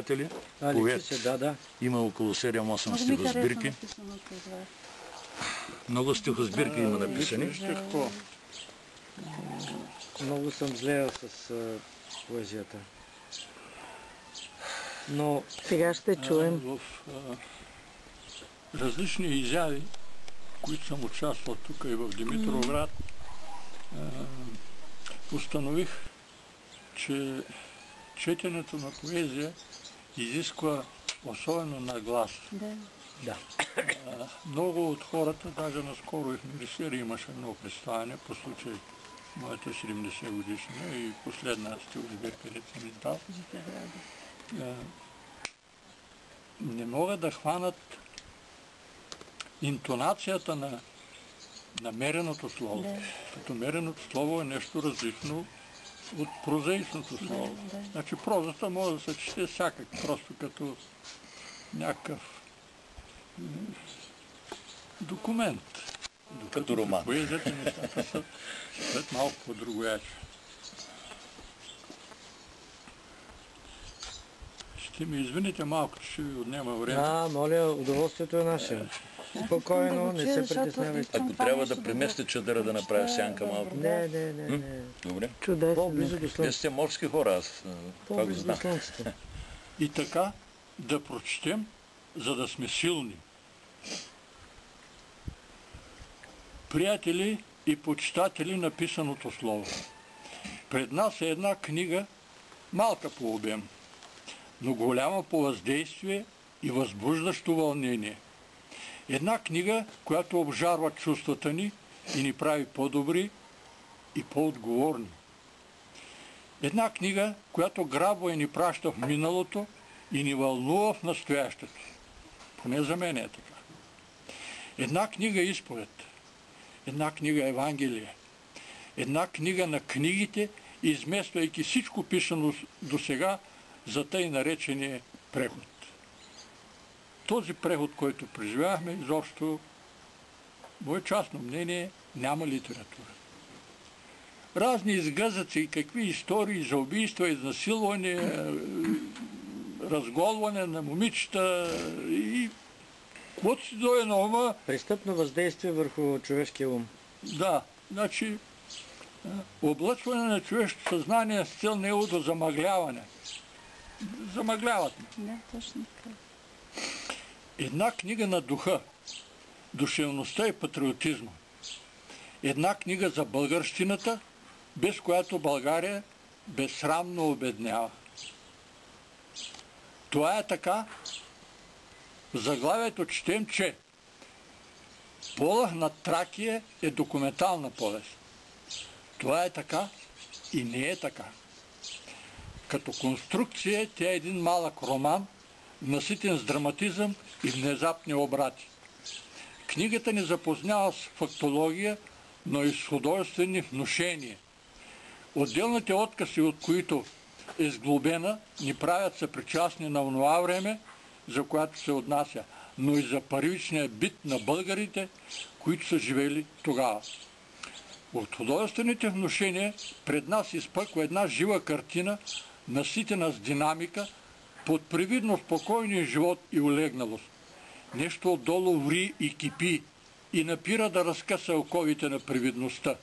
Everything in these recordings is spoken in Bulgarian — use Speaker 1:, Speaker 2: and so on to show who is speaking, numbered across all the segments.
Speaker 1: приятели.
Speaker 2: Поет. Да.
Speaker 1: Има около 7-8 стихосбирки. Много стихосбирки има написани.
Speaker 2: Много съм злеял с поезията. Но
Speaker 3: сега ще чуем.
Speaker 4: В различни изяви, които съм участвал тук и в Димитровград, установих, че четенето на поезия изисква особено наглас.
Speaker 2: Да.
Speaker 4: Много от хората, даже наскоро и в Мирисери имаше едно представяне по случай моята 70 годишна и последна стихосбирка, където съм издал. Не могат да хванат интонацията на намереното слово. Като мереното слово е нещо различно от прозаичното слово. Значи прозата може да се чете всякак, просто като някакъв документ.
Speaker 1: Като роман.
Speaker 4: Поезията нещата са след малко по-другояче. Ще ми извините малко, че ще ви отнема време.
Speaker 2: Моля, удоволствието е наше. Спокойно, не се притеснявайте.
Speaker 1: Ако трябва да преместя чадъра да направя сянка малко.
Speaker 2: Не.
Speaker 1: Добре.
Speaker 3: Чудесно.
Speaker 2: По-близо до
Speaker 1: Вие
Speaker 2: слънцето.
Speaker 1: сте морски хора, аз това го знам.
Speaker 4: И така да прочетем, за да сме силни. Приятели и почитатели на писаното слово. Пред нас е една книга, малка по обем, но голяма по въздействие и възбуждащо вълнение. Една книга, която обжарва чувствата ни и ни прави по-добри и по-отговорни. Една книга, която грабва и ни праща в миналото и ни вълнува в настоящето. Поне за мен е така. Една книга изповед. Една книга Евангелие. Една книга на книгите, измествайки всичко писано до сега за тъй наречения преход. Този преход, който преживяхме, изобщо, мое частно мнение, няма литература. Разни изгъзъци, какви истории за убийства, изнасилване, разголване на момичета и каквото си дойде на ума.
Speaker 2: Престъпно въздействие върху човешкия ум.
Speaker 4: Да, значи облъчване на човешкото съзнание с цел неговото замъгляване. Замъгляват ме.
Speaker 3: Да, точно така.
Speaker 4: Една книга на духа, душевността и патриотизма. Една книга за българщината, без която България безсрамно обеднява. Това е така. В заглавието четем, че Полъх над Тракия е документална повест. Това е така и не е така. Като конструкция тя е един малък роман, наситен с драматизъм и внезапни обрати. Книгата ни запознава с фактология, но и с художествени внушения. Отделните откази, от които е сглобена, ни правят съпричастни на онова време, за което се отнася, но и за първичния бит на българите, които са живели тогава. От художествените внушения пред нас изпъква една жива картина, наситена с динамика, под привидно спокойния живот и улегналост. Нещо отдолу ври и кипи и напира да разкъса оковите на привидността.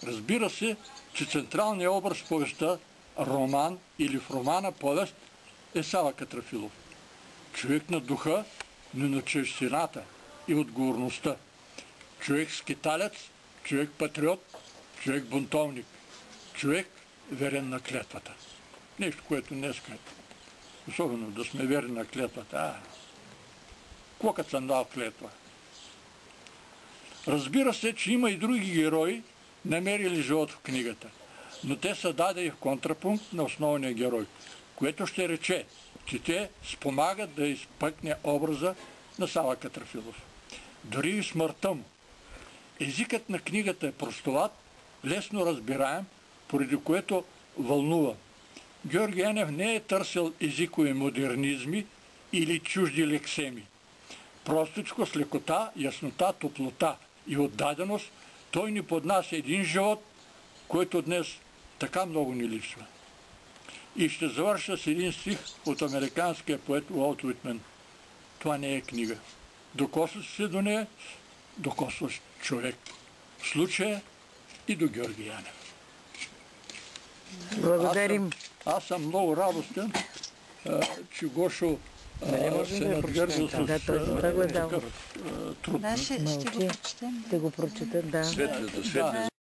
Speaker 4: Разбира се, че централният образ в повестта, роман или в романа повест, е Сава Катрафилов. Човек на духа, но на човещината и отговорността. Човек скиталец, човек патриот, човек бунтовник. Човек верен на клетвата. Нещо, което днес е. Особено да сме верни на клетвата. Какво като съм дал клетва? Разбира се, че има и други герои, намерили живот в книгата, но те са дадени в контрапункт на основния герой, което ще рече, че те спомагат да изпъкне образа на Сава Катрафилов. Дори и смъртта му. Езикът на книгата е простоват, лесно разбираем, поради което вълнува. Георги Енев не е търсил езикови модернизми или чужди лексеми. Простичко, с лекота, яснота, топлота и отдаденост той ни поднася един живот, който днес така много ни липсва. И ще завърша с един стих от американския поет Уолт Уитмен. Това не е книга. Докосваш се до нея, докосваш човек. В случая и до Георги Янев.
Speaker 3: Благодарим.
Speaker 4: Аз съм много радостен, че Гошо се надгърза с
Speaker 3: Да, той добре го е дал.
Speaker 4: такъв труд.
Speaker 3: Ще го прочета, да.
Speaker 1: Светлите